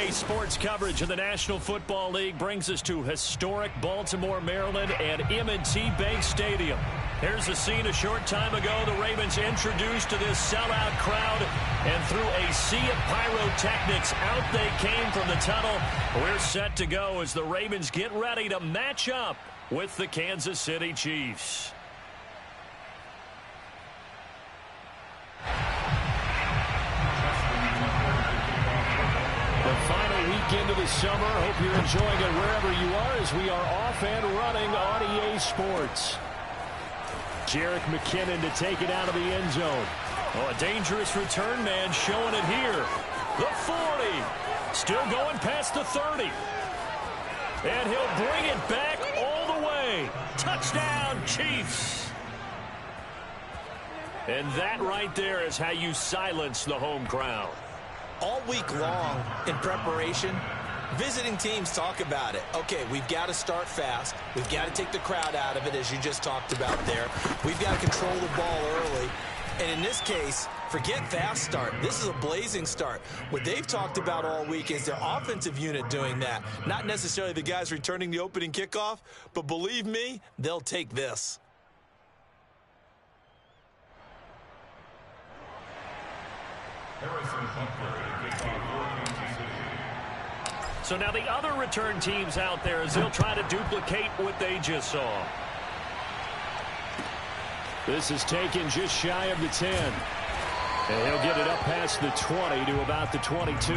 Hey, sports coverage of the National Football League brings us to historic Baltimore, Maryland, and M&T Bank Stadium. Here's the scene a short time ago. The Ravens introduced to this sellout crowd, and through a sea of pyrotechnics, out they came from the tunnel. We're set to go as the Ravens get ready to match up with the Kansas City Chiefs. The final weekend of the summer. Hope you're enjoying it wherever you are as we are off and running on EA Sports. Jerick McKinnon to take it out of the end zone. Oh, a dangerous return man showing it here. The 40. Still going past the 30. And he'll bring it back all the way. Touchdown, Chiefs. And that right there is how you silence the home crowd. All week long in preparation, visiting teams talk about it. Okay, we've got to start fast. We've got to take the crowd out of it, as you just talked about there. We've got to control the ball early. And in this case, forget fast start. This is a blazing start. What they've talked about all week is their offensive unit doing that. Not necessarily the guys returning the opening kickoff, but believe me, they'll take this. So now the other return teams out there as they'll try to duplicate what they just saw. This is taken just shy of the 10. And he'll get it up past the 20 to about the 22.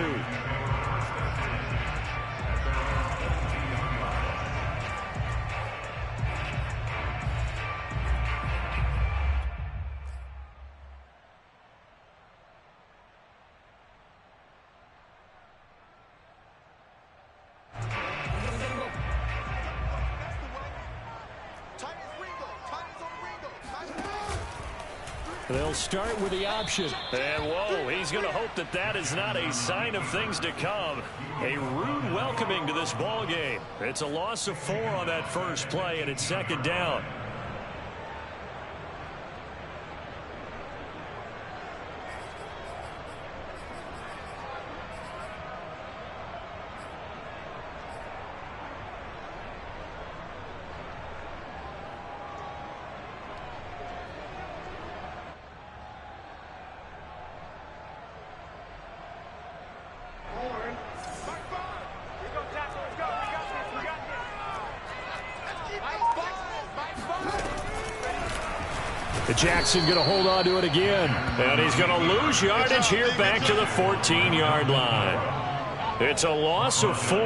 They'll start with the option. And whoa, he's going to hope that that is not a sign of things to come. A rude welcoming to this ball game. It's a loss of 4 on that first play, and it's second down. Jackson going to hold on to it again. And he's going to lose yardage here back to the 14-yard line. It's a loss of 4.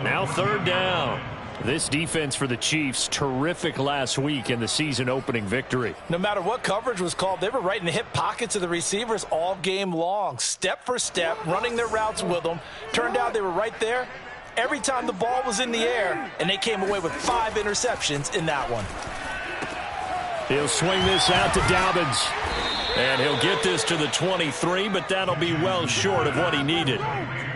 Now third down. This defense for the Chiefs, terrific last week in the season-opening victory. No matter what coverage was called, they were right in the hip pockets of the receivers all game long. Step for step, running their routes with them. Turned out they were right there every time the ball was in the air, and they came away with 5 interceptions in that one. He'll swing this out to Dobbins. And he'll get this to the 23, but that'll be well short of what he needed.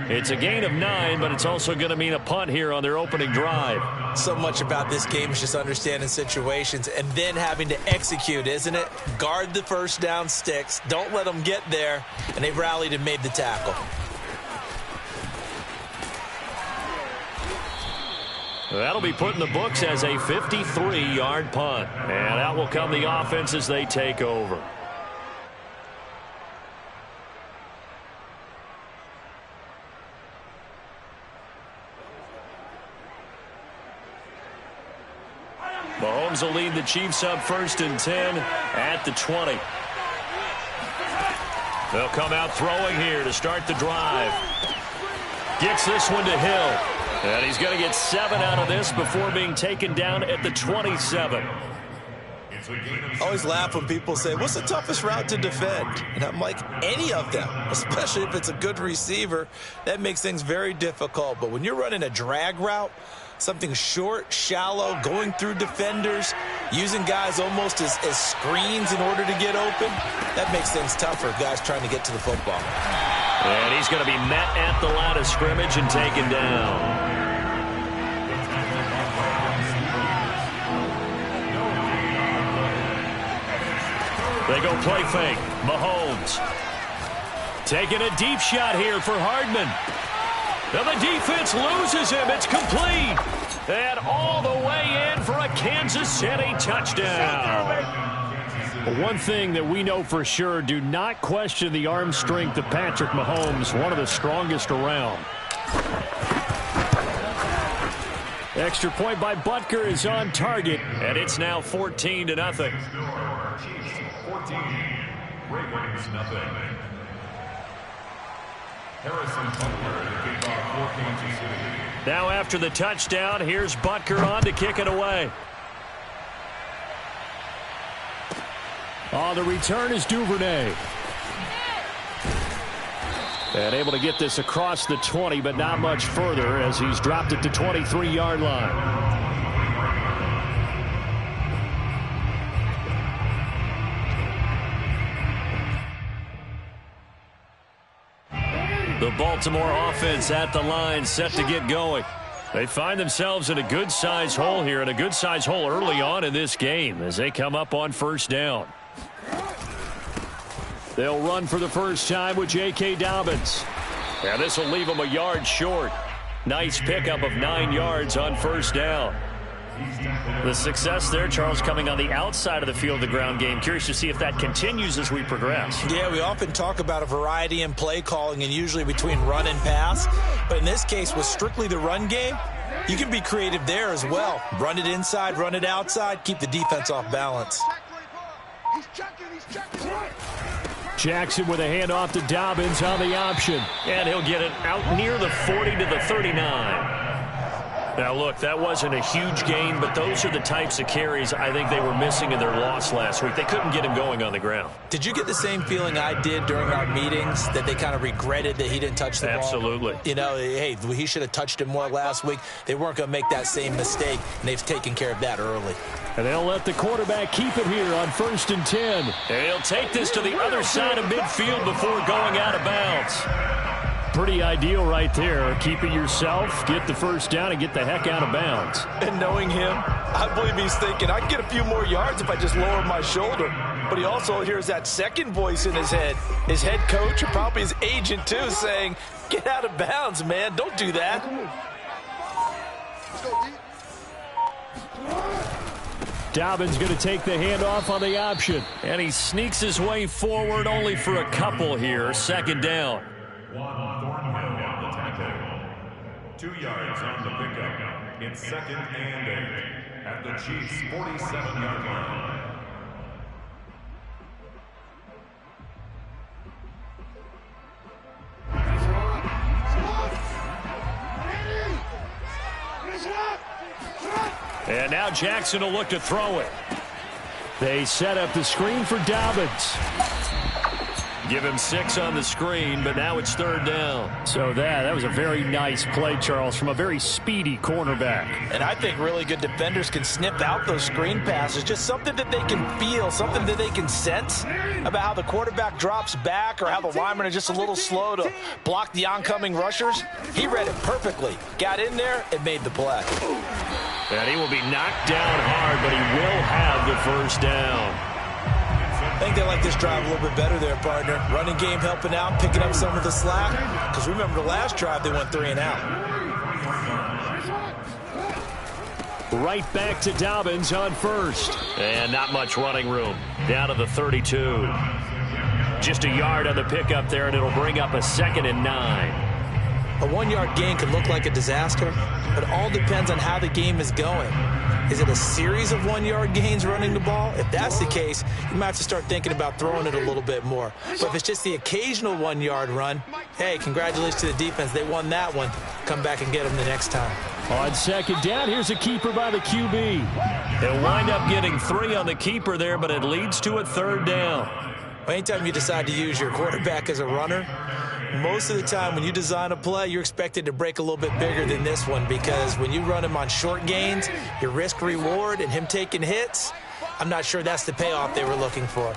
It's a gain of 9, but it's also going to mean a punt here on their opening drive. So much about this game is just understanding situations and then having to execute, isn't it? Guard the first down sticks. Don't let them get there. And they've rallied and made the tackle. That'll be put in the books as a 53-yard punt. And out will come the offense as they take over. Mahomes will lead the Chiefs up 1st and 10 at the 20. They'll come out throwing here to start the drive. Gets this one to Hill. And he's going to get 7 out of this before being taken down at the 27. I always laugh when people say, what's the toughest route to defend? And I'm like, any of them, especially if it's a good receiver. That makes things very difficult. But when you're running a drag route, something short, shallow, going through defenders, using guys almost as screens in order to get open, that makes things tougher, guys trying to get to the football. And he's going to be met at the line of scrimmage and taken down. They go play fake. Mahomes taking a deep shot here for Hardman. Now the defense loses him. It's complete. And all the way in for a Kansas City touchdown. Well, one thing that we know for sure, do not question the arm strength of Patrick Mahomes, one of the strongest around. Extra point by Butker is on target, and it's now 14-0. Chiefs 14, Ravens nothing. Harrison Butker to kick off for Kansas City. Now after the touchdown, here's Butker on to kick it away. On the return is Duvernay. And able to get this across the 20, but not much further as he's dropped it to 23-yard line. The Baltimore offense at the line, set to get going. They find themselves in a good-sized hole here, and a good-sized hole early on in this game as they come up on first down. They'll run for the first time with J.K. Dobbins. And this will leave them a yard short. Nice pickup of 9 yards on first down. The success there, Charles, coming on the outside of the field, the ground game. Curious to see if that continues as we progress. Yeah, we often talk about a variety in play calling and usually between run and pass. But in this case, with strictly the run game, you can be creative there as well. Run it inside, run it outside, keep the defense off balance. He's checking. Jackson with a handoff to Dobbins on the option. And he'll get it out near the 40 to the 39. Now, look, that wasn't a huge gain, but those are the types of carries I think they were missing in their loss last week. They couldn't get him going on the ground. Did you get the same feeling I did during our meetings, that they kind of regretted that he didn't touch the ball? Absolutely. You know, hey, he should have touched it more last week. They weren't going to make that same mistake, and they've taken care of that early. And they'll let the quarterback keep it here on 1st and 10. And he'll take this to the other side of midfield before going out of bounds. Pretty ideal right there. Keep it yourself, get the first down, and get the heck out of bounds. And knowing him, I believe he's thinking, I can get a few more yards if I just lower my shoulder. But he also hears that second voice in his head. His head coach, or probably his agent too, saying, get out of bounds, man. Don't do that. Dobbins going to take the handoff on the option. And he sneaks his way forward only for a couple here. 2nd down. One Thornhill on the tackle. 2 yards on the pickup. It's 2nd and 8 at the Chiefs' 47-yard line. And now Jackson will look to throw it. They set up the screen for Dobbins. Give him 6 on the screen, but now it's 3rd down. So that was a very nice play, Charles, from a very speedy cornerback. And I think really good defenders can sniff out those screen passes. Just something that they can feel, something that they can sense about how the quarterback drops back or how the linemen are just a little slow to block the oncoming rushers. He read it perfectly. Got in there and made the play. And he will be knocked down hard, but he will have the first down. I think they like this drive a little bit better there, partner. Running game helping out, picking up some of the slack. Because remember the last drive, they went 3 and out. Right back to Dobbins on first. And not much running room. Down to the 32. Just a yard on the pickup there, and it'll bring up a 2nd and 9. A 1-yard gain could look like a disaster, but it all depends on how the game is going. Is it a series of 1-yard gains running the ball? If that's the case, you might have to start thinking about throwing it a little bit more. But if it's just the occasional 1-yard run, hey, congratulations to the defense. They won that one. Come back and get them the next time. On 2nd down, here's a keeper by the QB. They'll wind up getting 3 on the keeper there, but it leads to a 3rd down. Well, anytime you decide to use your quarterback as a runner, most of the time when you design a play, you're expected to break a little bit bigger than this one, because when you run him on short gains, your risk-reward and him taking hits, I'm not sure that's the payoff they were looking for.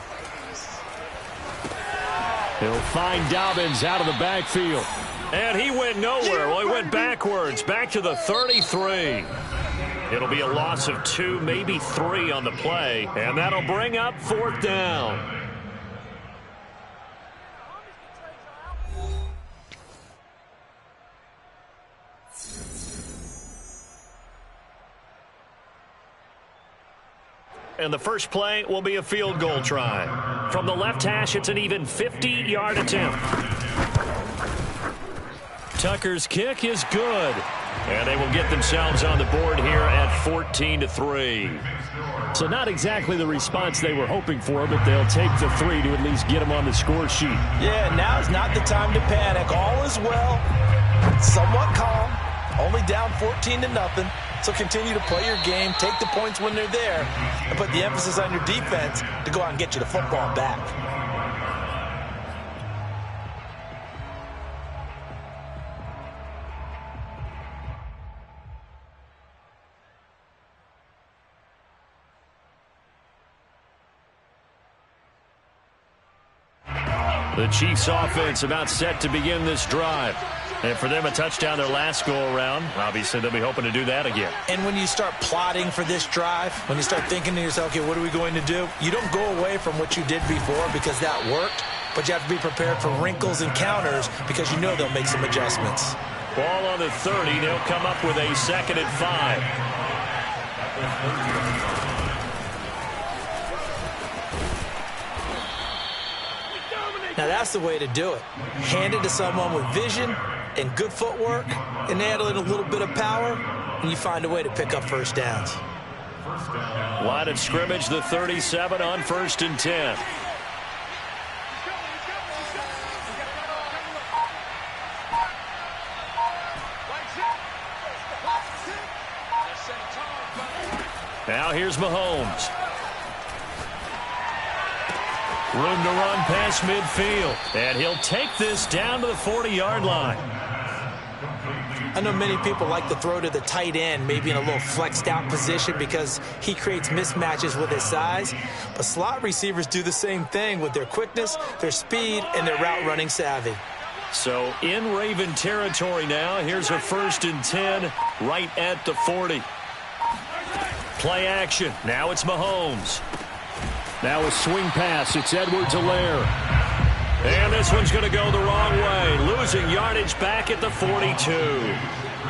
He'll find Dobbins out of the backfield. And he went nowhere. Well, he went backwards, back to the 33. It'll be a loss of 2, maybe 3 on the play, and that'll bring up 4th down. And the first play will be a field goal try. From the left hash, it's an even 50-yard attempt. Tucker's kick is good. And they will get themselves on the board here at 14-3. So not exactly the response they were hoping for, but they'll take the 3 to at least get them on the score sheet. Yeah, now's not the time to panic. All is well. Somewhat calm. Only down 14-0. So continue to play your game, take the points when they're there, and put the emphasis on your defense to go out and get you the football back. The Chiefs offense about set to begin this drive. And for them, a touchdown their last go-around. Obviously, they'll be hoping to do that again. And when you start plotting for this drive, when you start thinking to yourself, okay, what are we going to do? You don't go away from what you did before because that worked, but you have to be prepared for wrinkles and counters because you know they'll make some adjustments. Ball on the 30. They'll come up with a 2nd and 5. Now that's the way to do it. Hand it to someone with vision and good footwork, and add in a little bit of power, and you find a way to pick up first downs. Line of scrimmage, the 37 on 1st and 10. Now here's Mahomes. Room to run past midfield. And he'll take this down to the 40-yard line. I know many people like to throw to the tight end, maybe in a little flexed out position because he creates mismatches with his size. But slot receivers do the same thing with their quickness, their speed, and their route running savvy. So in Raven territory now. Here's a 1st and 10 right at the 40. Play action. Now it's Mahomes. Now a swing pass. It's Edwards-Helaire. And this one's going to go the wrong way. Losing yardage back at the 42.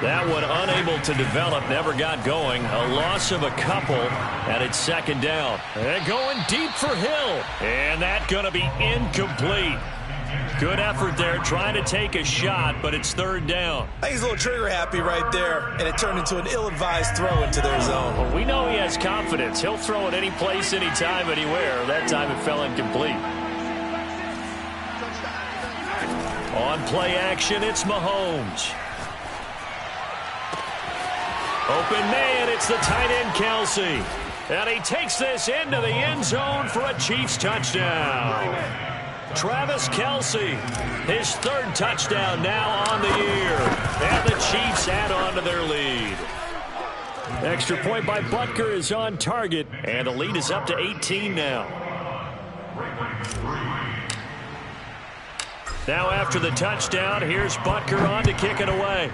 That one unable to develop. Never got going. A loss of a couple. And it's 2nd down. And going deep for Hill. And that's going to be incomplete. Good effort there, trying to take a shot, but it's 3rd down. I think he's a little trigger happy right there, and it turned into an ill-advised throw into their zone. Well, we know he has confidence. He'll throw it any place, anytime, anywhere. That time it fell incomplete. On play action, it's Mahomes. Open man, it's the tight end Kelsey. And he takes this into the end zone for a Chiefs touchdown. Travis Kelsey, his 3rd touchdown now on the year. And the Chiefs add on to their lead. Extra point by Butker is on target. And the lead is up to 18 now. Now after the touchdown, here's Butker on to kick it away.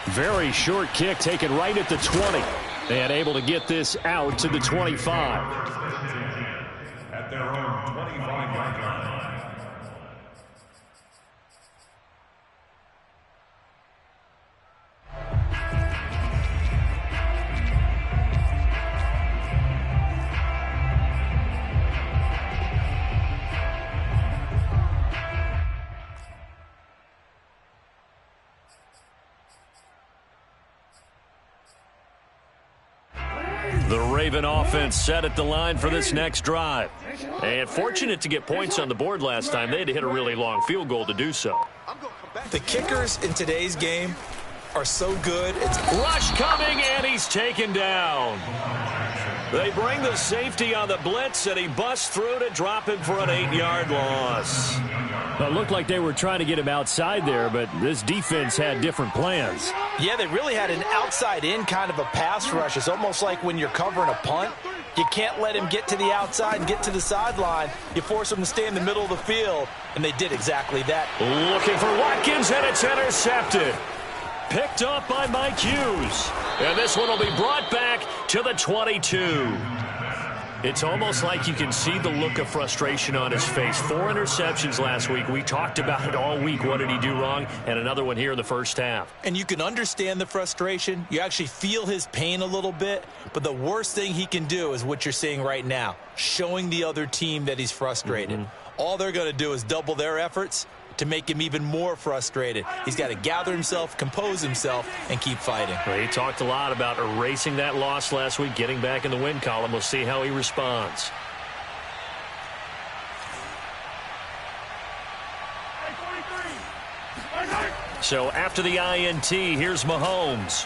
Very short kick taken right at the 20. And able to get this out to the 25. At their own 25-yard line. The Raven offense set at the line for this next drive. And fortunate to get points on the board last time. They had to hit a really long field goal to do so. The kickers in today's game are so good. It's rush coming, and he's taken down. They bring the safety on the blitz, and he busts through to drop him for an 8-yard loss. It looked like they were trying to get him outside there, but this defense had different plans. Yeah, they really had an outside-in kind of a pass rush. It's almost like when you're covering a punt. You can't let him get to the outside and get to the sideline. You force him to stay in the middle of the field, and they did exactly that. Looking for Watkins, and it's intercepted. Picked up by Mike Hughes. And this one will be brought back to the 22. It's almost like you can see the look of frustration on his face. 4 interceptions last week. We talked about it all week. What did he do wrong? And another one here in the first half. And you can understand the frustration. You actually feel his pain a little bit. But the worst thing he can do is what you're seeing right now, showing the other team that he's frustrated. All they're going to do is double their efforts to make him even more frustrated. He's got to gather himself, compose himself, and keep fighting. Well, he talked a lot about erasing that loss last week, getting back in the win column. We'll see how he responds. So after the INT, here's Mahomes.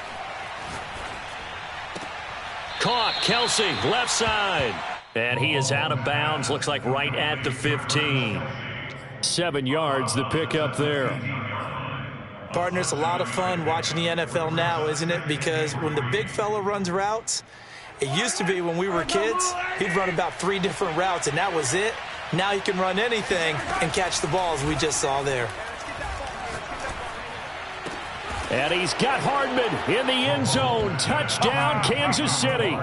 Caught, Kelsey, left side. And he is out of bounds, looks like right at the 15. 7 yards, the pickup there. Partner, it's a lot of fun watching the NFL now, isn't it? Because when the big fella runs routes, it used to be when we were kids, he'd run about 3 different routes, and that was it. Now he can run anything and catch the balls we just saw there. And he's got Hardman in the end zone. Touchdown, Kansas City.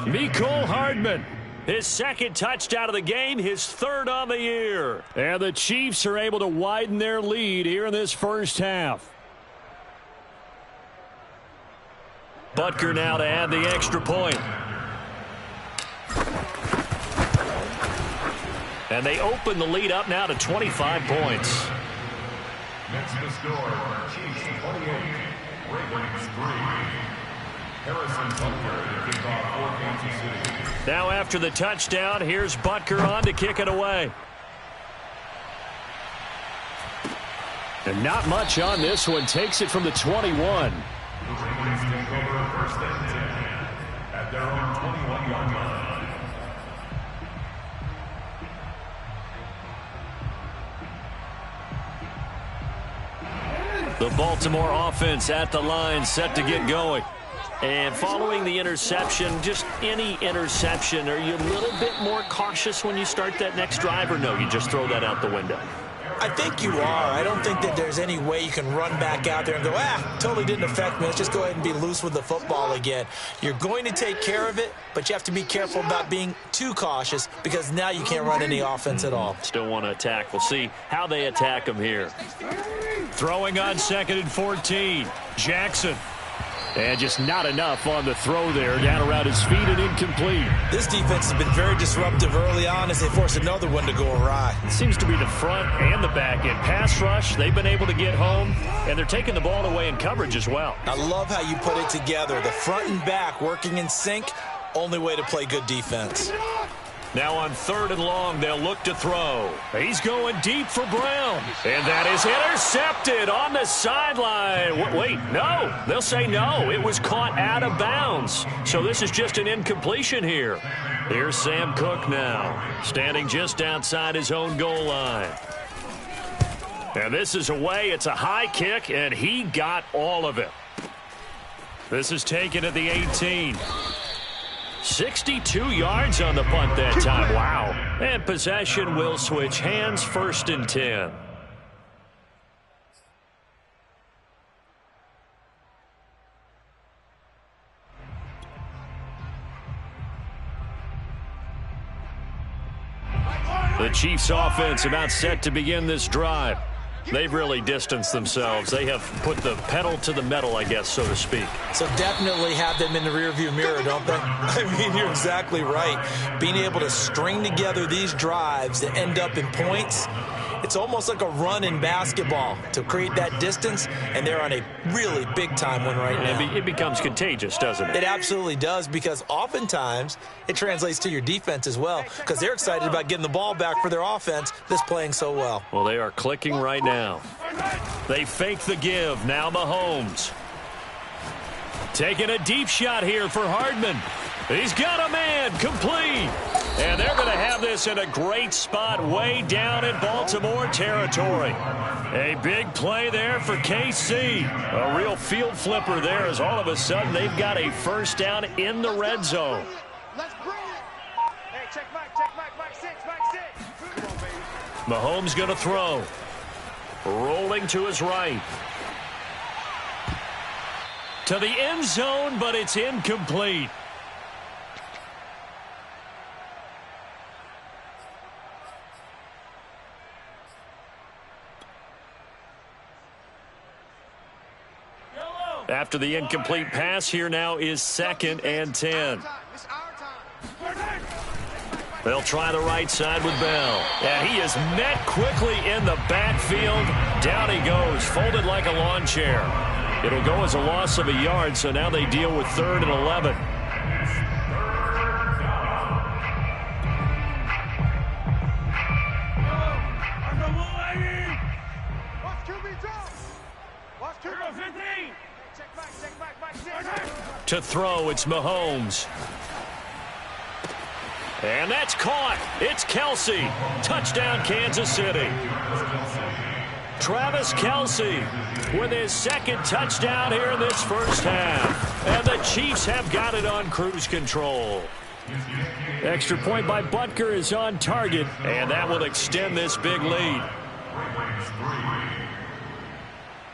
Mecole Hardman. His second touchdown of the game, his 3rd on the year. And the Chiefs are able to widen their lead here in this first half. Butker now to add the extra point. And they open the lead up now to 25 points. Next to score, Chiefs 28, Ravens 3. Harrison Butker to kick off for Kansas City. Now after the touchdown, here's Butker on to kick it away. And not much on this one. Takes it from the 21. The Ravens take over 1st and 10 at their own 21-yard line. The Baltimore offense at the line, set to get going. And following the interception, just any interception, are you a little bit more cautious when you start that next drive, or no, you just throw that out the window? I think you are. I don't think that there's any way you can run back out there and go, totally didn't affect me. Let's just go ahead and be loose with the football again. You're going to take care of it, but you have to be careful about being too cautious because now you can't run any offense at all. Still want to attack. We'll see how they attack him here. Throwing on 2nd and 14. Jackson. And just not enough on the throw there. Down around his feet and incomplete. This defense has been very disruptive early on as they force another one to go awry. It seems to be the front and the back end. Pass rush, they've been able to get home, and they're taking the ball away in coverage as well. I love how you put it together. The front and back working in sync, only way to play good defense. Now on 3rd and long, they'll look to throw. He's going deep for Brown. And that is intercepted on the sideline. Wait, no. They'll say no. It was caught out of bounds. So this is just an incompletion here. Here's Sam Cook now, standing just outside his own goal line. And this is away. It's a high kick, and he got all of it. This is taken at the 18. 62 yards on the punt that time. Wow. And possession will switch hands, 1st and 10. The Chiefs offense about set to begin this drive. They've really distanced themselves. They have put the pedal to the metal, I guess, so to speak. So definitely have them in the rearview mirror, don't they? I mean, you're exactly right. Being able to string together these drives that end up in points, it's almost like a run in basketball to create that distance, and they're on a really big-time one right now. It becomes contagious, doesn't it? It absolutely does, because oftentimes it translates to your defense as well, because they're excited about getting the ball back for their offense that's playing so well. Well, they are clicking right now. They fake the give. Now Mahomes. Taking a deep shot here for Hardman. He's got a man. Complete. And they're going to have this in a great spot way down in Baltimore territory. A big play there for KC. A real field flipper there as all of a sudden they've got a first down in the red zone. Let's bring it. Hey, check back, six. Come on, baby. Mahomes going to throw. Rolling to his right. To the end zone, but it's incomplete. After the incomplete pass, here now is 2nd and 10. They'll try the right side with Bell. And he is met quickly in the backfield. Down he goes, folded like a lawn chair. It'll go as a loss of a yard, so now they deal with 3rd and 11. To throw, it's Mahomes. And that's caught. It's Kelsey. Touchdown, Kansas City. Travis Kelsey with his 2nd touchdown here in this first half. And the Chiefs have got it on cruise control. Extra point by Butker is on target, and that will extend this big lead.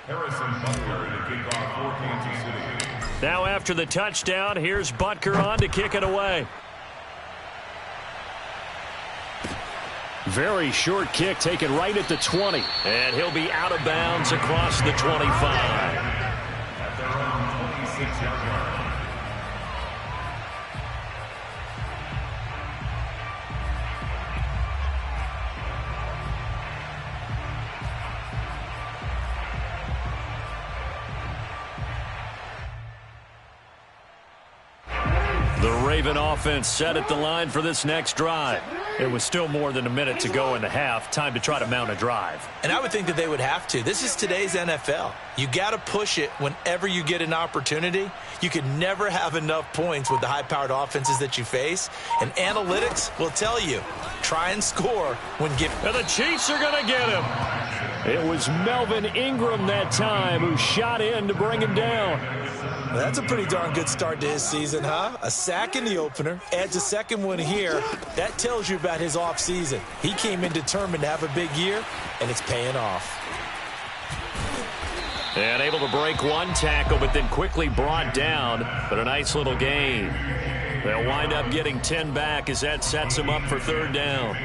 Harrison Butker to kick off for Kansas City. Now after the touchdown, here's Butker on to kick it away. Very short kick taken right at the 20. And he'll be out of bounds across the 25. At their own 26-yard line. The Raven offense set at the line for this next drive. It was still more than a minute to go in the half. Time to try to mount a drive. And I would think that they would have to. This is today's NFL. You got to push it whenever you get an opportunity. You can never have enough points with the high-powered offenses that you face. And analytics will tell you, try and score when given. And the Chiefs are going to get him. It was Melvin Ingram that time who shot in to bring him down. Well, that's a pretty darn good start to his season, huh? A sack in the opener, adds a 2nd one here. That tells you about his offseason. He came in determined to have a big year, and it's paying off. And able to break one tackle, but then quickly brought down. But a nice little gain. They'll wind up getting 10 back as that sets them up for 3rd down.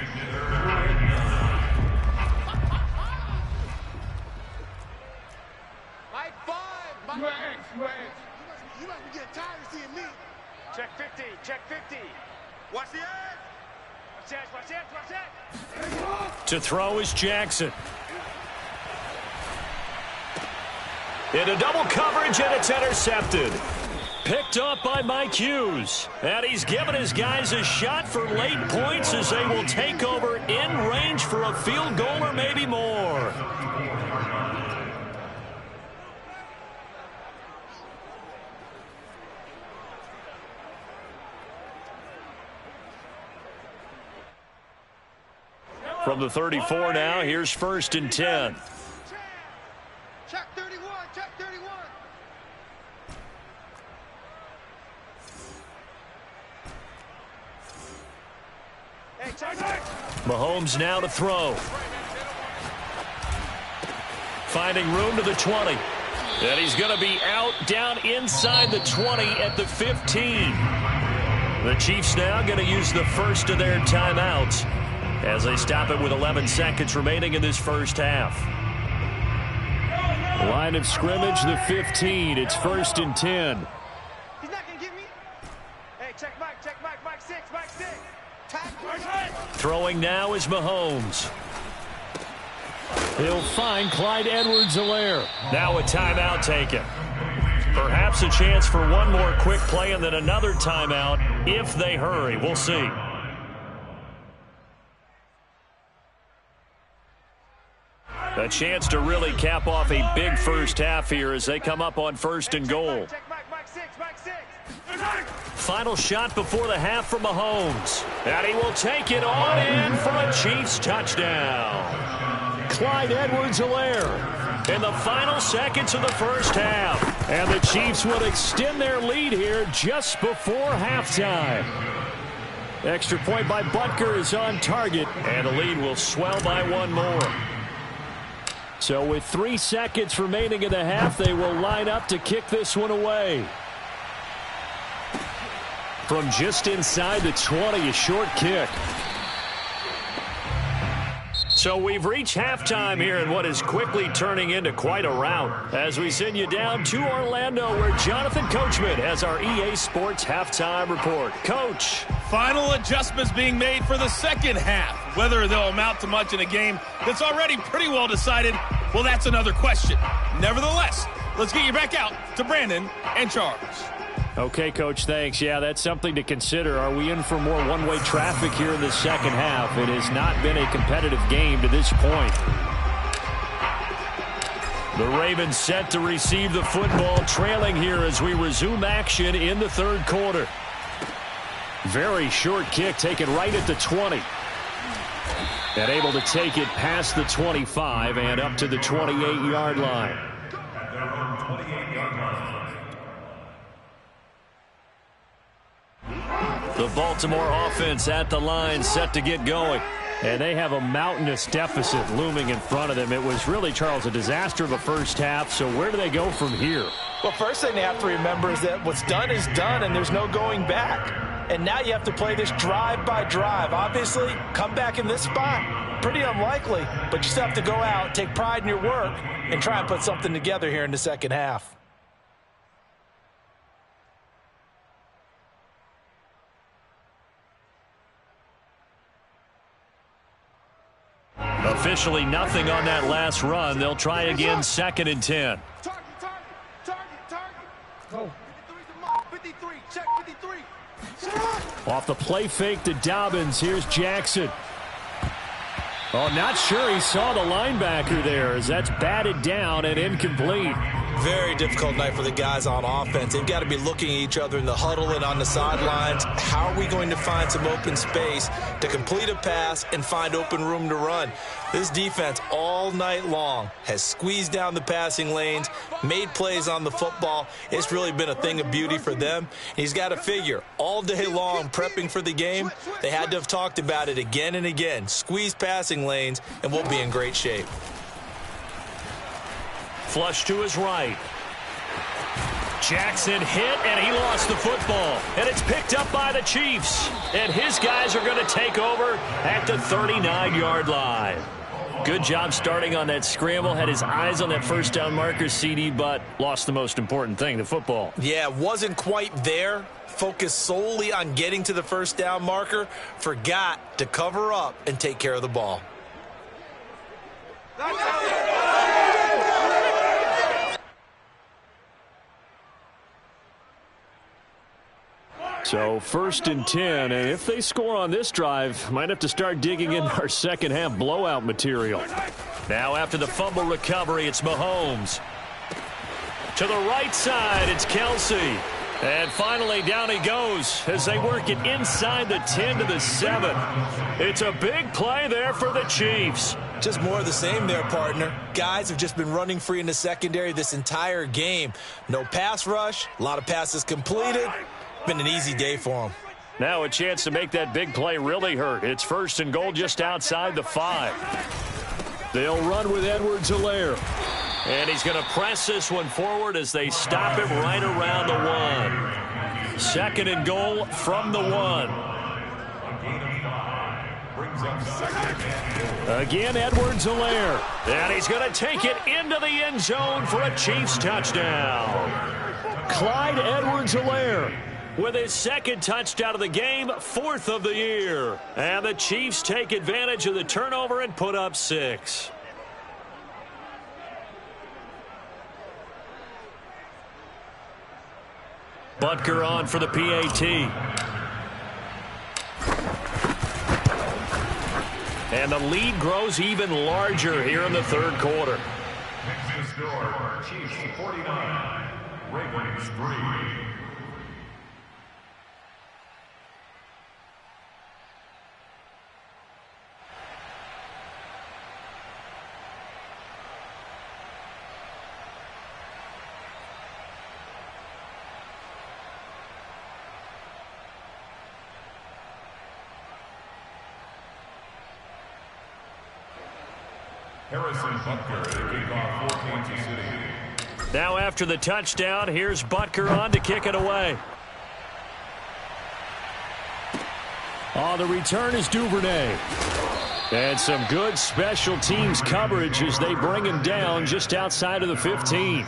You must be getting tired of seeing me. Check 50, check 50. Watch the edge. Watch that, watch that, watch that. To throw is Jackson. Into double coverage, and it's intercepted. Picked up by Mike Hughes. And he's given his guys a shot for late points as they will take over in range for a field goal or maybe more. From the 34 now, here's 1st and 10. Check 31, check 31. Hey, check. Mahomes now to throw. Finding room to the 20. And he's going to be out down inside the 20 at the 15. The Chiefs now going to use the first of their timeouts as they stop it with 11 seconds remaining in this first half. Line of scrimmage, the 15. It's 1st and 10. He's not going to get me. Hey, check Mike, Mike 6, Mike 6. Throwing now is Mahomes. He'll find Clyde Edwards-Helaire. Now a timeout taken. Perhaps a chance for one more quick play and then another timeout if they hurry. We'll see. A chance to really cap off a big first half here as they come up on 1st and goal. Final shot before the half for Mahomes. And he will take it on in for a Chiefs touchdown. Clyde Edwards-Helaire in the final seconds of the first half. And the Chiefs will extend their lead here just before halftime. Extra point by Butker is on target, and the lead will swell by one more. So with 3 seconds remaining in the half, they will line up to kick this one away. From just inside the 20, a short kick. So we've reached halftime here in what is quickly turning into quite a rout as we send you down to Orlando where Jonathan Coachman has our EA Sports halftime report. Coach. Final adjustments being made for the second half. Whether they'll amount to much in a game that's already pretty well decided, well, that's another question. Nevertheless, let's get you back out to Brandon and Charles. Okay, Coach, thanks. Yeah, that's something to consider. Are we in for more one-way traffic here in the second half? It has not been a competitive game to this point. The Ravens set to receive the football, trailing here as we resume action in the third quarter. Very short kick taken right at the 20. And able to take it past the 25 and up to the 28-yard line. At their own 28-yard line. The Baltimore offense at the line set to get going. And they have a mountainous deficit looming in front of them. It was really, Charles, a disaster of a first half. So where do they go from here? Well, first thing they have to remember is that what's done is done and there's no going back. And now you have to play this drive by drive. Obviously, come back in this spot. Pretty unlikely, but you still have to go out, take pride in your work, and try and put something together here in the second half. Officially nothing on that last run. They'll try again, 2nd and 10. Go. 53, check 53. Off the play fake to Dobbins. Here's Jackson. Oh, not sure he saw the linebacker there as that's batted down and incomplete. Very difficult night for the guys on offense. They've got to be looking at each other in the huddle and on the sidelines. How are we going to find some open space to complete a pass and find open room to run? This defense all night long has squeezed down the passing lanes, made plays on the football. It's really been a thing of beauty for them. He's got to figure all day long prepping for the game. They had to have talked about it again and again. Squeeze passing lanes and we'll be in great shape. Flush to his right. Jackson hit, and he lost the football. And it's picked up by the Chiefs. And his guys are going to take over at the 39-yard line. Good job starting on that scramble. Had his eyes on that first down marker, CD, but lost the most important thing, the football. Yeah, wasn't quite there. Focused solely on getting to the first down marker. Forgot to cover up and take care of the ball. So 1st and 10, and if they score on this drive, might have to start digging into our second half blowout material. Now after the fumble recovery, it's Mahomes. To the right side, it's Kelsey. And finally, down he goes as they work it inside the 10 to the 7. It's a big play there for the Chiefs. Just more of the same there, partner. Guys have just been running free in the secondary this entire game. No pass rush, a lot of passes completed. Been an easy day for him. Now a chance to make that big play really hurt. It's 1st and goal just outside the 5. They'll run with Edwards-Helaire. And he's going to press this one forward as they stop him right around the 1. 2nd and goal from the 1. Again, Edwards-Helaire. And he's going to take it into the end zone for a Chiefs touchdown. Clyde Edwards-Helaire with his 2nd touchdown of the game, 4th of the year. And the Chiefs take advantage of the turnover and put up 6. Butker on for the PAT. And the lead grows even larger here in the third quarter. Next to score, Chiefs 49, Ravens 3. Harrison Butker to kick off for Kansas City. Now after the touchdown, here's Butker on to kick it away. The return is Duvernay. And some good special teams coverage as they bring him down just outside of the 15.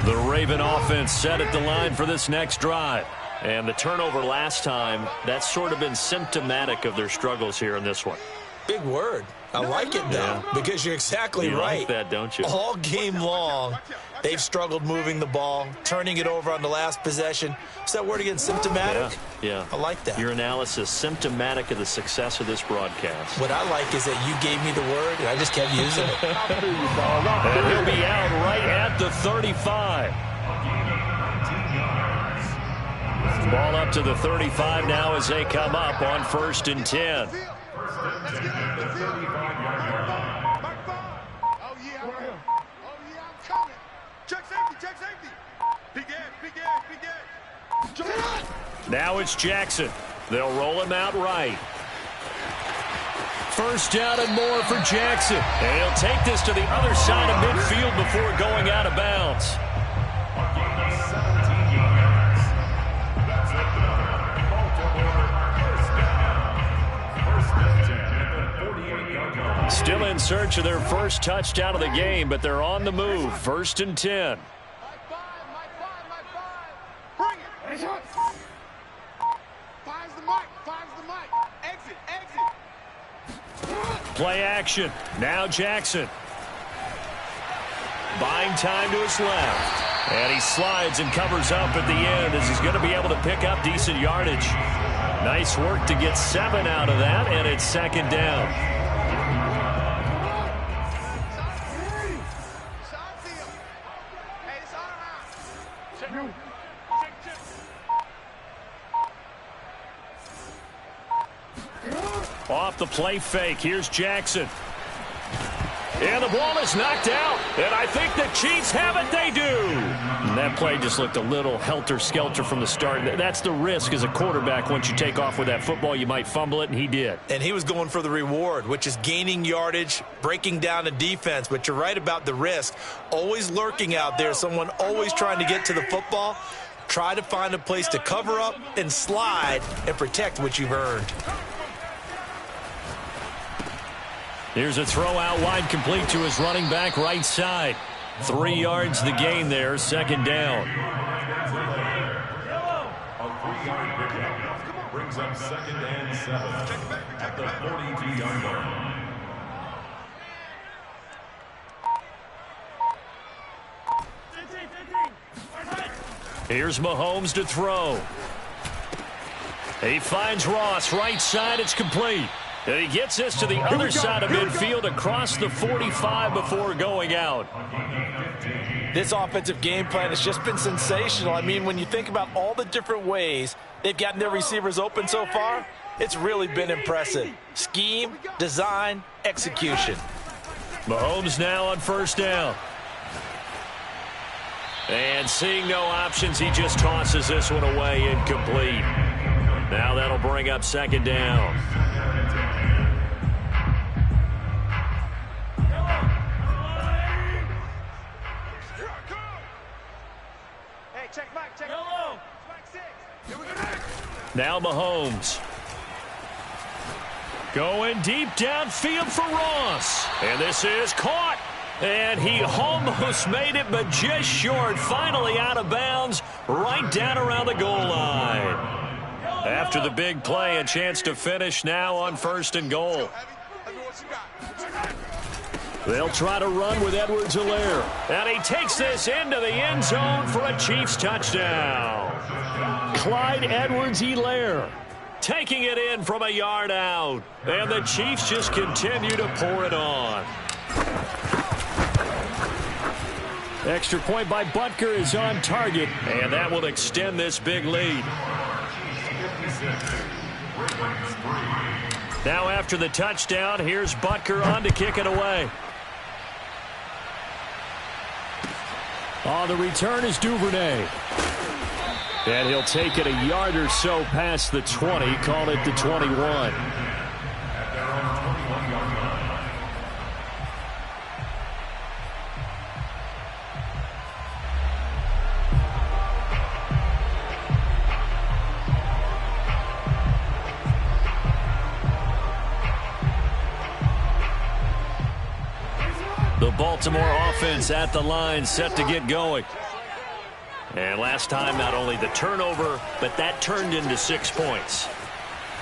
The Raven offense set at the line for this next drive. And the turnover last time, that's sort of been symptomatic of their struggles here in this one. Big word. I like it, though, because you're exactly right. You like that, don't you? All game long, they've struggled moving the ball, turning it over on the last possession. Is that word again, symptomatic? Yeah. I like that. Your analysis, symptomatic of the success of this broadcast. What I like is that you gave me the word, and I just kept using it. And he'll be out right at the 35. Ball up to the 35 now as they come up on 1st and 10. Now it's Jackson. They'll roll him out right. 1st down and more for Jackson. And he'll take this to the other side of midfield before going out of bounds. Still in search of their first touchdown of the game, but they're on the move. 1st and 10. Play action. Now Jackson. Buying time to his left. And he slides and covers up at the end as he's going to be able to pick up decent yardage. Nice work to get 7 out of that, and it's 2nd down. Off the play fake. Here's Jackson. And the ball is knocked out. And I think the Chiefs have it. They do. And that play just looked a little helter-skelter from the start. That's the risk as a quarterback. Once you take off with that football, you might fumble it, and he did. And he was going for the reward, which is gaining yardage, breaking down a defense. But you're right about the risk. Always lurking out there. Someone always trying to get to the football. Try to find a place to cover up and slide and protect what you've earned. Here's a throw out wide, complete to his running back right side. 3 yards the gain there, 2nd down. A 3-yard pickup brings up 2nd and 7 at the 42-yard line. Here's Mahomes to throw. He finds Ross right side. It's complete. And he gets this to the other side of midfield across the 45 before going out. This offensive game plan has just been sensational. I mean, when you think about all the different ways they've gotten their receivers open so far, it's really been impressive. Scheme, design, execution. Mahomes now on 1st down. And seeing no options, he just tosses this one away, incomplete. Now that'll bring up 2nd down. Now Mahomes. Going deep downfield for Ross. And this is caught. And he almost made it, but just short. Finally out of bounds, right down around the goal line. After the big play, a chance to finish now on 1st and goal. They'll try to run with Edwards-Helaire. And he takes this into the end zone for a Chiefs touchdown. Clyde Edwards-Helaire taking it in from a yard out. And the Chiefs just continue to pour it on. Extra point by Butker is on target. And that will extend this big lead. Now after the touchdown, here's Butker on to kick it away. On the return is Duvernay. And he'll take it a yard or so past the 20, call it the 21. At their own 21-yard The Baltimore offense at the line, set to get going. And last time, not only the turnover, but that turned into 6 points.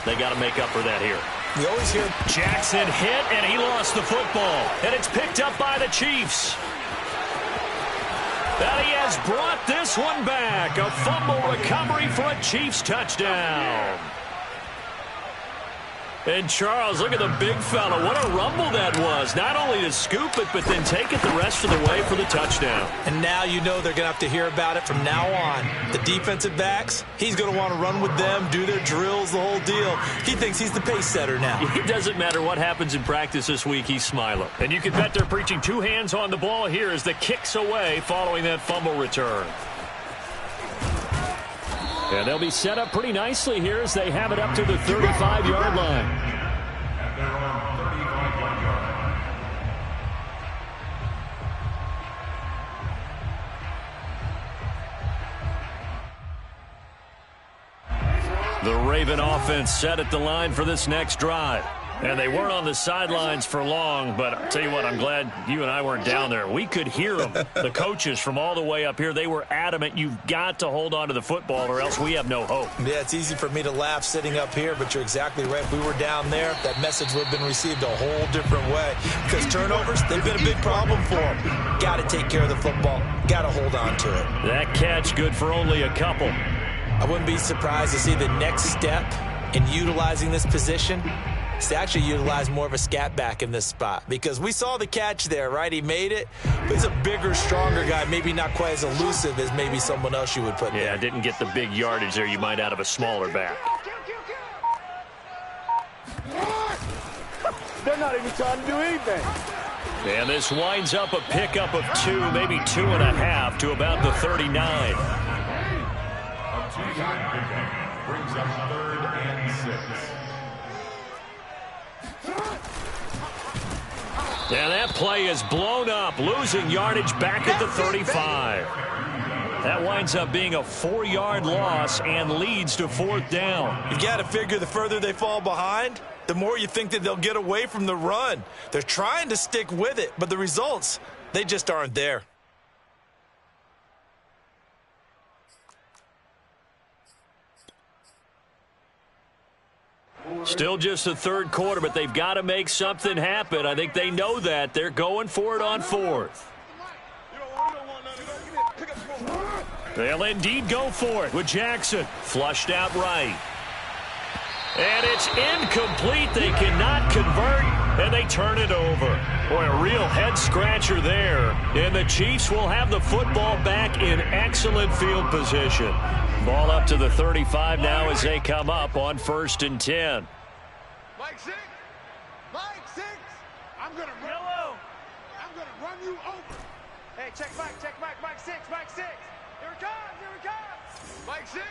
They got to make up for that here. You always hear Jackson hit, and he lost the football. And it's picked up by the Chiefs. And he has brought this one back. A fumble recovery for a Chiefs touchdown. And Charles, look at the big fella. What a rumble that was. Not only to scoop it, but then take it the rest of the way for the touchdown. And now you know they're going to have to hear about it from now on. The defensive backs, he's going to want to run with them, do their drills, the whole deal. He thinks he's the pace setter now. It doesn't matter what happens in practice this week, he's smiling. And you can bet they're preaching 2 hands on the ball here as the kick's away following that fumble return. And they'll be set up pretty nicely here as they have it up to the 35-yard line. At their own 35-yard line. The Raven offense set at the line for this next drive. And they weren't on the sidelines for long, but I'll tell you what, I'm glad you and I weren't down there. We could hear them, the coaches from all the way up here. They were adamant, you've got to hold on to the football or else we have no hope. Yeah, it's easy for me to laugh sitting up here, but you're exactly right. If we were down there, that message would have been received a whole different way. Because turnovers, they've been a big problem for them. Got to take care of the football. Got to hold on to it. That catch good for only a couple. I wouldn't be surprised to see the next step in utilizing this position to actually utilize more of a scat back in this spot, because we saw the catch there, right? He made it, but he's a bigger, stronger guy, maybe not quite as elusive as maybe someone else you would put there. Yeah, didn't get the big yardage there you might out of a smaller back. They're not even trying to do anything. And this winds up a pickup of 2, maybe 2.5 to about the 39. A 2-yard pickup brings up 3rd and 6. And that play is blown up, losing yardage back at the 35. That winds up being a 4-yard loss and leads to 4th down. You've got to figure the further they fall behind, the more you think that they'll get away from the run. They're trying to stick with it, but the results, they just aren't there. Still just the 3rd quarter, but they've got to make something happen. I think they know that. They're going for it on 4th. They'll indeed go for it with Jackson. Flushed out right. And it's incomplete. They cannot convert, and they turn it over. Boy, a real head-scratcher there. And the Chiefs will have the football back in excellent field position. Ball up to the 35 now as they come up on 1st and 10. Mike 6. Mike 6. I'm going to run you over. Hey, check Mike, Mike 6, Mike 6. Here it comes. Mike 6.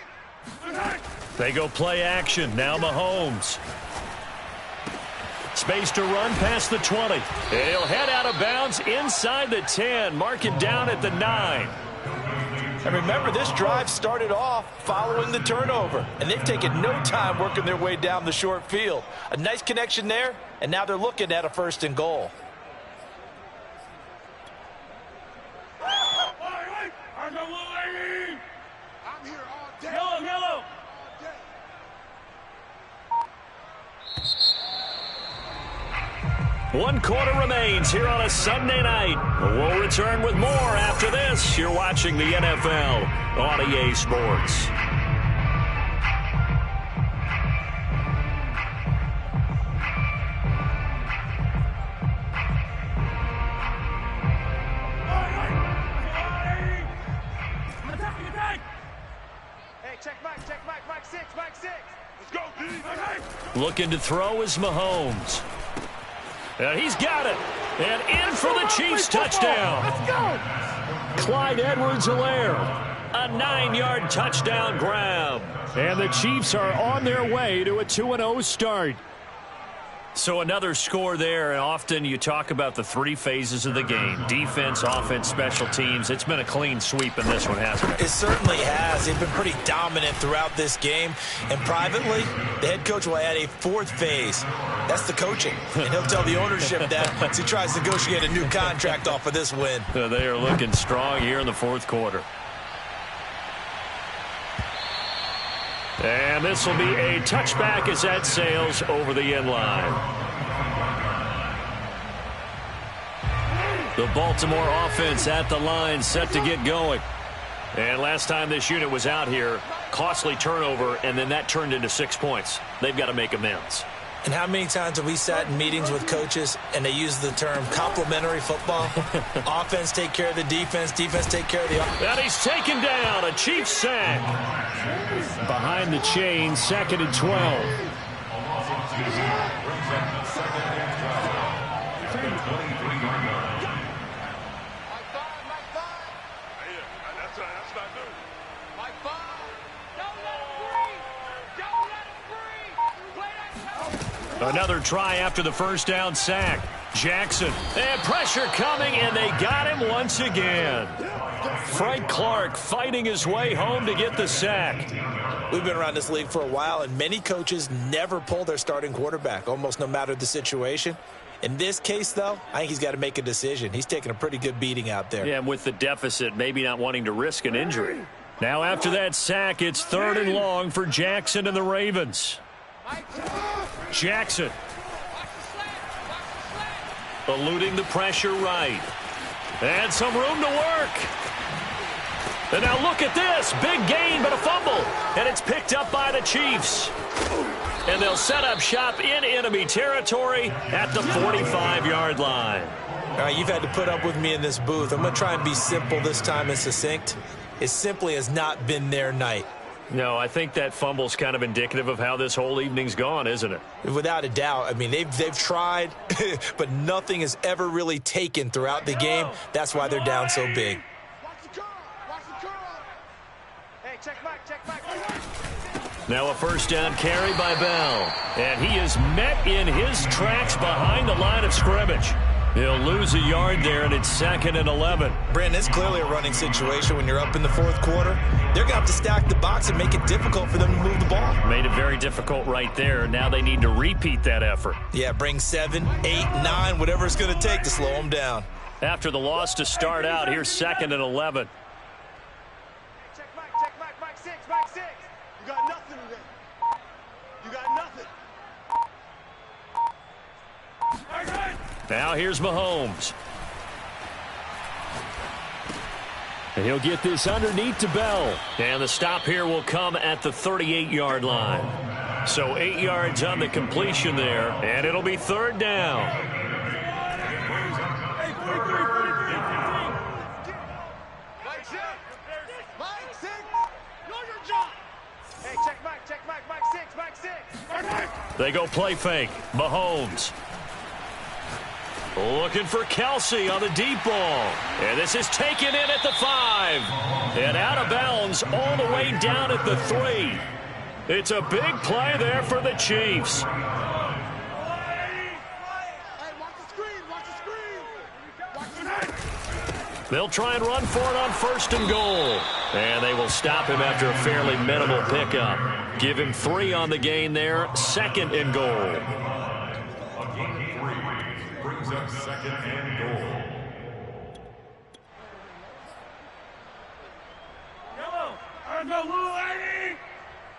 They go play action. Now Mahomes. Space to run past the 20. He'll head out of bounds inside the 10. Mark it down at the 9. And remember, this drive started off following the turnover, and they've taken no time working their way down the short field. A nice connection there, and now they're looking at a 1st and goal. I'm here all day. Yellow. One quarter remains here on a Sunday night. We'll return with more after this. You're watching the NFL on EA Sports. Hey, check Mike 6, Mike 6. Let's go, D. Looking to throw is Mahomes. And he's got it. And in for the Chiefs touchdown. Let's go. Clyde Edwards-Helaire. A 9-yard touchdown grab. And the Chiefs are on their way to a 2-0 start. So another score there, and often you talk about the three phases of the game. Defense, offense, special teams. It's been a clean sweep in this one, hasn't it? It certainly has. They've been pretty dominant throughout this game. And privately, the head coach will add a fourth phase. That's the coaching. And he'll tell the ownership that as he tries to negotiate a new contract off of this win. They are looking strong here in the fourth quarter. And this will be a touchback as that sails over the end line. The Baltimore offense at the line, set to get going. And last time this unit was out here, costly turnover, and then that turned into 6 points. They've got to make amends. And how many times have we sat in meetings with coaches and they use the term complementary football? Offense take care of the defense, defense take care of the offense. And he's taken down, a Chiefs sack. Behind the chain, 2nd and 12. Another try after the first down sack. Jackson, and pressure coming, and they got him once again. Frank Clark fighting his way home to get the sack. We've been around this league for a while, and many coaches never pull their starting quarterback, almost no matter the situation. In this case, though, I think he's got to make a decision. He's taking a pretty good beating out there. Yeah, and with the deficit, maybe not wanting to risk an injury. Now after that sack, it's 3rd and long for Jackson and the Ravens. Jackson. Eluding the pressure right. And some room to work. And now look at this. Big gain, but a fumble. And it's picked up by the Chiefs. And they'll set up shop in enemy territory at the 45-yard line. All right, you've had to put up with me in this booth. I'm going to try and be simple this time and succinct. It simply has not been their night. No, I think that fumble's kind of indicative of how this whole evening's gone, isn't it? Without a doubt. I mean, they've tried, but nothing has ever really taken throughout the game. That's why they're down so big. Now a first down carry by Bell. And he is met in his tracks behind the line of scrimmage. He'll lose a yard there, and it's 2nd and 11. Brandon, it's clearly a running situation when you're up in the fourth quarter. They're going to have to stack the box and make it difficult for them to move the ball. Made it very difficult right there. Now they need to repeat that effort. Yeah, bring 7, 8, 9, whatever it's going to take to slow them down. After the loss to start out, here's 2nd and 11. Check Mike 6, Mike 6. You got nothing today. You got nothing. Now here's Mahomes. And he'll get this underneath to Bell. And the stop here will come at the 38-yard line. So 8 yards on the completion there, and it'll be 3rd down. Mike 6. Mike 6. Know your job. Hey, check Mike 6, Mike 6. They go play fake. Mahomes. Looking for Kelsey on the deep ball. And this is taken in at the 5. And out of bounds all the way down at the 3. It's a big play there for the Chiefs. Hey, watch the screen, watch the screen. Watch the screen. They'll try and run for it on 1st and goal. And they will stop him after a fairly minimal pickup. Give him 3 on the gain there. 2nd and goal. Brings up 2nd and goal. Yellow. I know, little lady.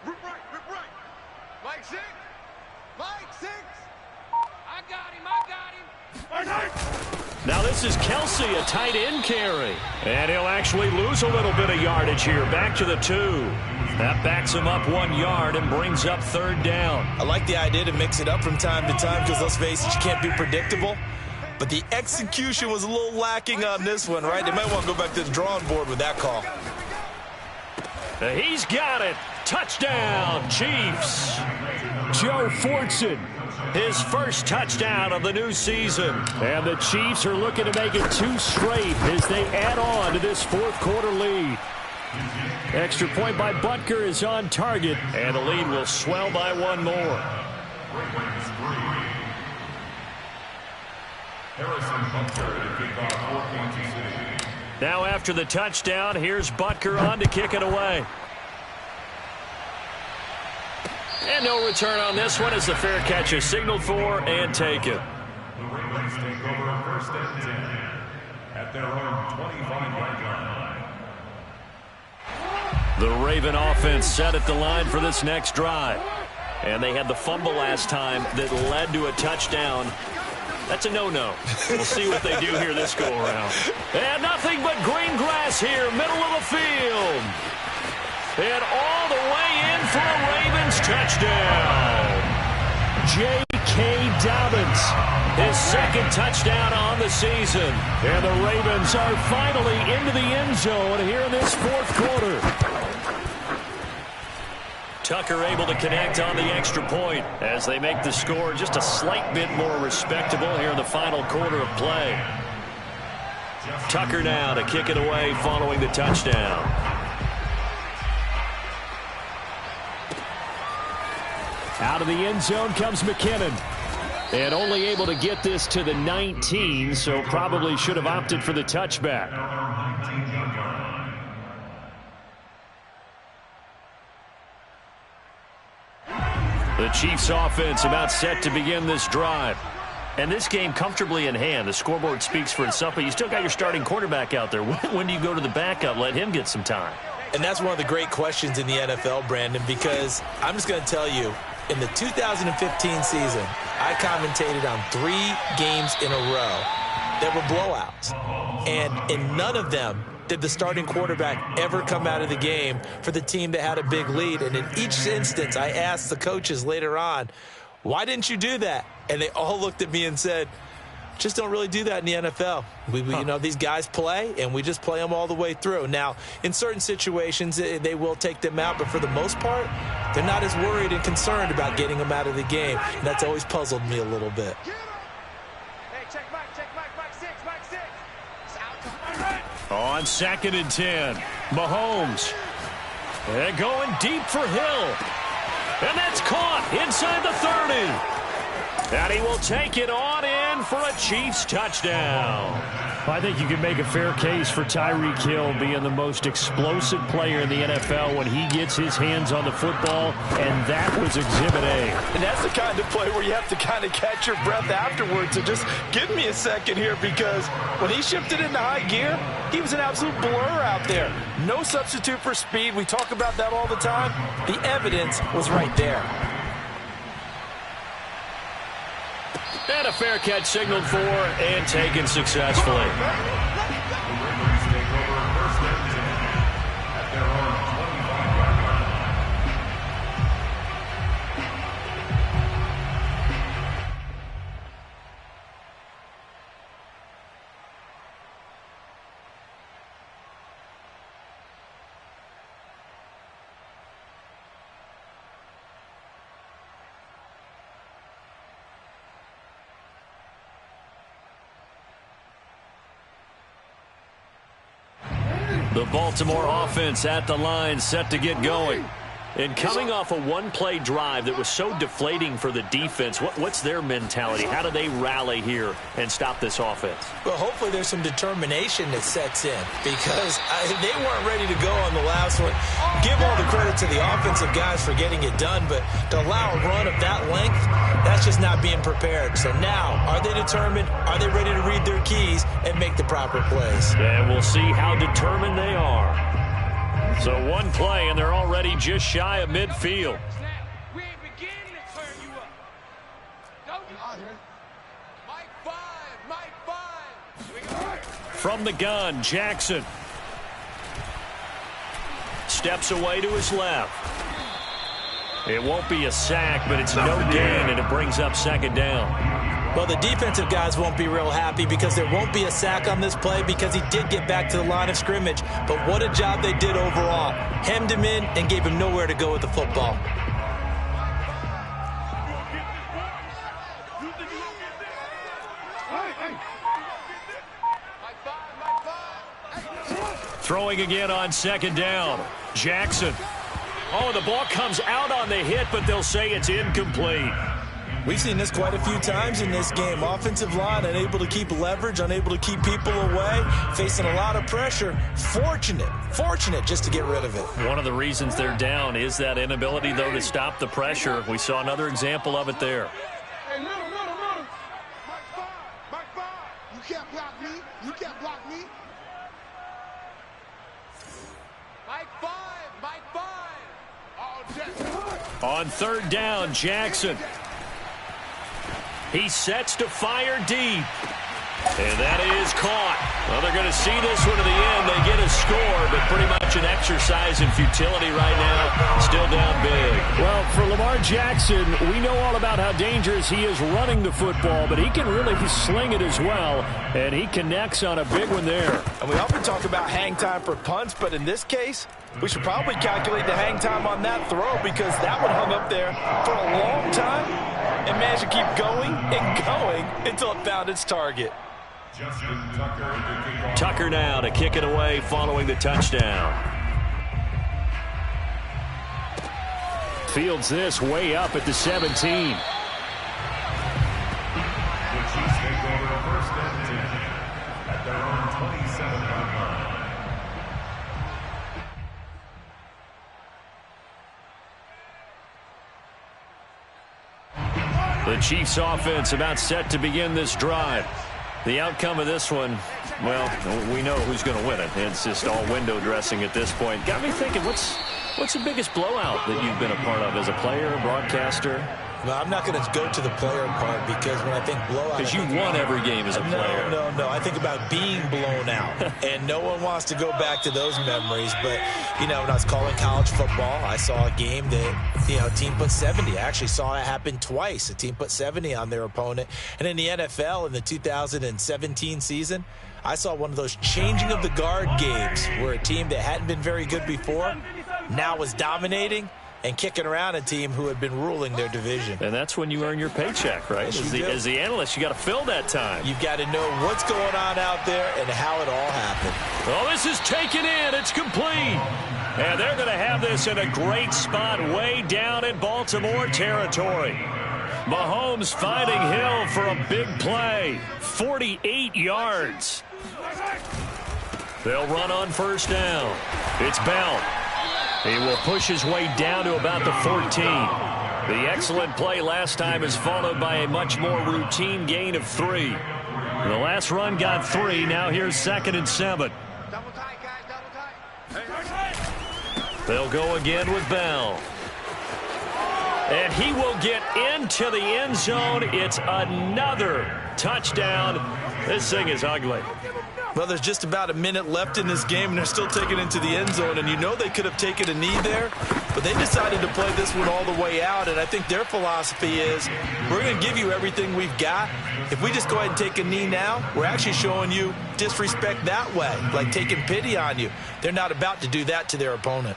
Rip right. Mike 6. Mike 6. I got him. Mike 6. Now this is Kelsey, a tight end carry. And he'll actually lose a little bit of yardage here. Back to the 2. That backs him up 1 yard and brings up 3rd down. I like the idea to mix it up from time to time because, let's face it, you can't be predictable. But the execution was a little lacking on this one, right? They might want to go back to the drawing board with that call. He's got it. Touchdown, Chiefs. Joe Fortson, his first touchdown of the new season. And the Chiefs are looking to make it 2 straight as they add on to this 4th quarter lead. Extra point by Butker is on target, and the lead will swell by 1 more. Now after the touchdown, here's Butker on to kick it away. And no return on this one as the fair catch is signaled for and taken. The Ravens take over first and 10 at their own 25-yard line. The Raven offense set at the line for this next drive. And they had the fumble last time that led to a touchdown. That's a no-no. We'll see what they do here this go-around. And nothing but green grass here, middle of the field. And all the way in for a Ravens touchdown. J.K. Dobbins, his second touchdown on the season. And the Ravens are finally into the end zone here in this fourth quarter. Tucker able to connect on the extra point as they make the score just a slight bit more respectable here in the final quarter of play. Tucker now to kick it away following the touchdown. Out of the end zone comes McKinnon. And only able to get this to the 19, so probably should have opted for the touchback. The Chiefs offense about set to begin this drive. And this game comfortably in hand. The scoreboard speaks for itself, but you still got your starting quarterback out there. When do you go to the backup? Let him get some time. And that's one of the great questions in the NFL, Brandon, because I'm just going to tell you, in the 2015 season, I commentated on 3 games in a row that were blowouts. And in none of them did the starting quarterback ever come out of the game for the team that had a big lead. And in each instance, I asked the coaches later on, why didn't you do that? And they all looked at me and said, just don't really do that in the NFL. You know, these guys play, and we just play them all the way through. Now, in certain situations, they will take them out, but for the most part, they're not as worried and concerned about getting them out of the game. And that's always puzzled me a little bit. Hey, check Mike, Mike 6, Mike 6. On 2nd and 10, Mahomes. And going deep for Hill. And that's caught inside the 30. And he will take it on in for a Chiefs touchdown. I think you can make a fair case for Tyreek Hill being the most explosive player in the NFL when he gets his hands on the football, and that was Exhibit A. And that's the kind of play where you have to kind of catch your breath afterwards. So just give me a second here, because when he shifted into high gear, he was an absolute blur out there. No substitute for speed. We talk about that all the time. The evidence was right there. And a fair catch signaled for and taken successfully. The Baltimore offense at the line, set to get going. And coming off a one-play drive that was so deflating for the defense, what's their mentality? How do they rally here and stop this offense? Well, hopefully there's some determination that sets in, because they weren't ready to go on the last one. Give all the credit to the offensive guys for getting it done, but to allow a run of that length, that's just not being prepared. So now, are they determined? Are they ready to read their keys and make the proper plays? And we'll see how determined they are. So one play, and they're already just shy of midfield. We ain't beginning to turn you up. Don't you? Mike 5. From the gun, Jackson. Steps away to his left. It won't be a sack, but it's no gain, and it brings up 2nd down. Well, the defensive guys won't be real happy because there won't be a sack on this play because he did get back to the line of scrimmage. But what a job they did overall. Hemmed him in and gave him nowhere to go with the football. Throwing again on 2nd down. Jackson. Oh, the ball comes out on the hit, but they'll say it's incomplete. We've seen this quite a few times in this game. Offensive line unable to keep leverage, unable to keep people away, facing a lot of pressure. Fortunate just to get rid of it. One of the reasons they're down is that inability, though, to stop the pressure. We saw another example of it there. Hey, little. Mike 5. You can't block me. You can't block me. Mike 5. All Jackson. On third down, Jackson. He sets to fire deep. And that is caught. Well, they're going to see this one to the end. They get a score, but pretty much an exercise in futility right now. Still down big. Well, for Lamar Jackson, we know all about how dangerous he is running the football, but he can really sling it as well, and he connects on a big one there. And we often talk about hang time for punts, but in this case, we should probably calculate the hang time on that throw because that one hung up there for a long time and managed to keep going and going until it found its target. Tucker now to kick it away following the touchdown. Fields this way up at the 17. The Chiefs take over first and 10 at their own 27-yard line. The Chiefs offense about set to begin this drive. The outcome of this one, well, we know who's going to win it. It's just all window dressing at this point. Got me thinking, what's the biggest blowout that you've been a part of as a player, broadcaster? No, I'm not going to go to the player part because when I think blowout... Because you won every game as a player. No. I think about being blown out. And no one wants to go back to those memories. But, when I was calling college football, I saw a game that, a team put 70. I actually saw it happen twice. A team put 70 on their opponent. And in the NFL in the 2017 season, I saw one of those changing of the guard games where a team that hadn't been very good before now was dominating and kicking around a team who had been ruling their division. And that's when you earn your paycheck, right? As the analyst, you got to fill that time. You've got to know what's going on out there and how it all happened. Oh, this is taken in. It's complete. And they're going to have this in a great spot way down in Baltimore territory. Mahomes finding Hill for a big play. 48 yards. They'll run on first down. It's Bell. He will push his way down to about the 14. The excellent play last time is followed by a much more routine gain of 3. The last run got 3. Now here's 2nd and 7. Double tight, guys, double tight. They'll go again with Bell. And he will get into the end zone. It's another touchdown. This thing is ugly. Well, there's just about a minute left in this game, and they're still taking it into the end zone. And they could have taken a knee there, but they decided to play this one all the way out. And I think their philosophy is, we're going to give you everything we've got. If we just go ahead and take a knee now, we're actually showing you disrespect that way, like taking pity on you. They're not about to do that to their opponent.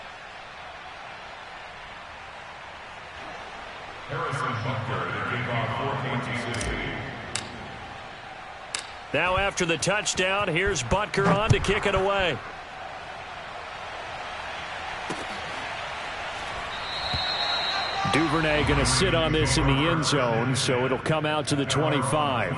Harrison Butker to kick off for Kansas City. Now after the touchdown, here's Butker on to kick it away. Duvernay going to sit on this in the end zone, so it'll come out to the 25.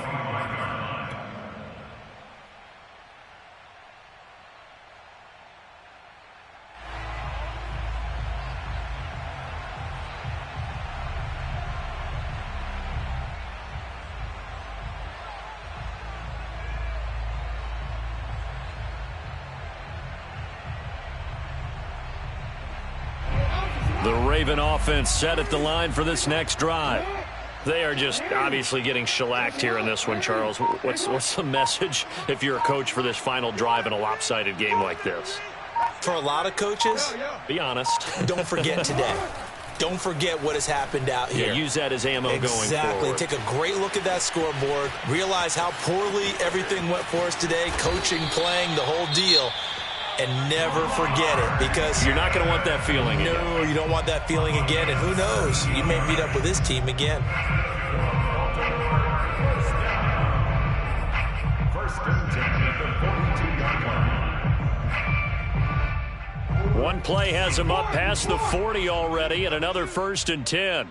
The Raven offense set at the line for this next drive. They are just obviously getting shellacked here in this one, Charles. What's the message if you're a coach for this final drive in a lopsided game like this? For a lot of coaches, be honest. Don't forget today. Don't forget what has happened out here. Yeah, use that as ammo going forward. Exactly. Take a great look at that scoreboard. Realize how poorly everything went for us today. Coaching, playing, the whole deal. And never forget it, because you're not going to want that feeling again. No, you don't want that feeling again. And who knows? You may meet up with this team again. First and 10 at the 42-yard line. One play has him up past the 40 already, and another 1st and 10.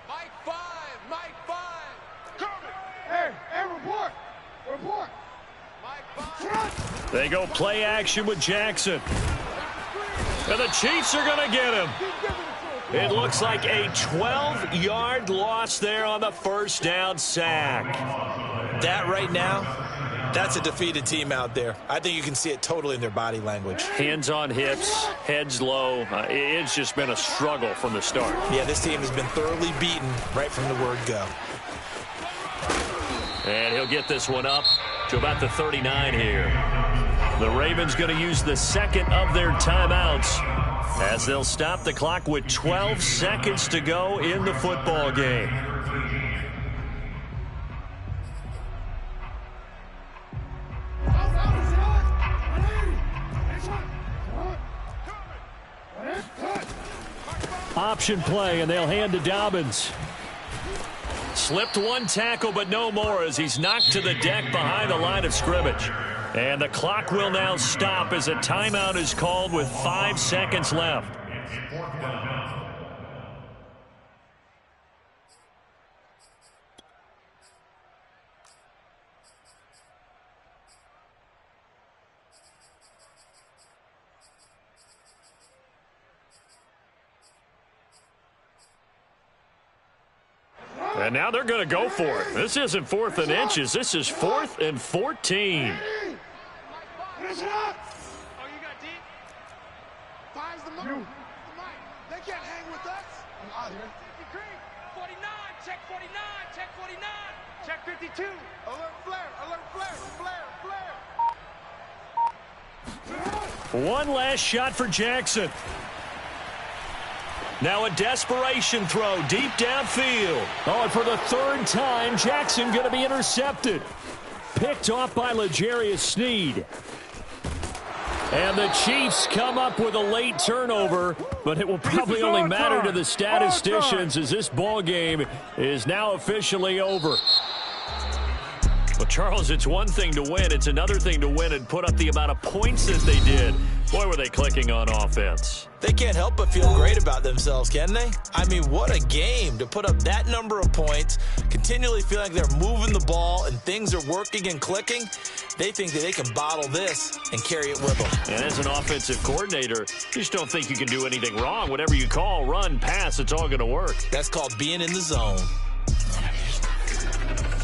Mike 5, Mike They go play action with Jackson. And the Chiefs are going to get him. It looks like a 12-yard loss there on the first down sack. That right now, that's a defeated team out there. I think you can see it totally in their body language. Hands on hips, heads low. It's just been a struggle from the start. Yeah, this team has been thoroughly beaten right from the word go. And he'll get this one up to about the 39 here. The Ravens going to use the second of their timeouts as they'll stop the clock with 12 seconds to go in the football game. Option play, and they'll hand to Dobbins. Slipped one tackle, but no more as he's knocked to the deck behind the line of scrimmage. And the clock will now stop as a timeout is called with 5 seconds left. And now they're going to go for it. This isn't 4th and inches. This is 4th and 14. Oh, you got deep? Five's the move. They can't hang with us. I'm out here. 49, check 49, check 49. Check 52. Alert flare, flare. One last shot for Jackson. Now a desperation throw deep downfield. Oh, and for the 3rd time, Jackson going to be intercepted. Picked off by L'Jarius Sneed. And the Chiefs come up with a late turnover, but it will probably only matter to the statisticians as this ball game is now officially over. Well, Charles, it's one thing to win. It's another thing to win and put up the amount of points that they did. Boy, were they clicking on offense. They can't help but feel great about themselves, can they? I mean, what a game to put up that number of points, continually feel like they're moving the ball and things are working and clicking. They think that they can bottle this and carry it with them. And as an offensive coordinator, you just don't think you can do anything wrong. Whatever you call, run, pass, it's all going to work. That's called being in the zone.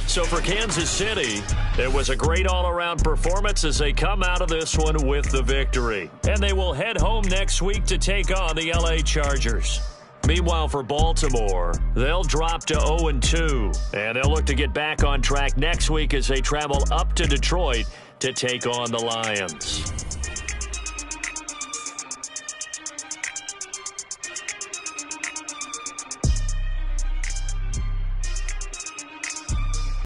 So for Kansas City, it was a great all-around performance as they come out of this one with the victory. And they will head home next week to take on the LA Chargers. Meanwhile, for Baltimore, they'll drop to 0-2. And they'll look to get back on track next week as they travel up to Detroit to take on the Lions.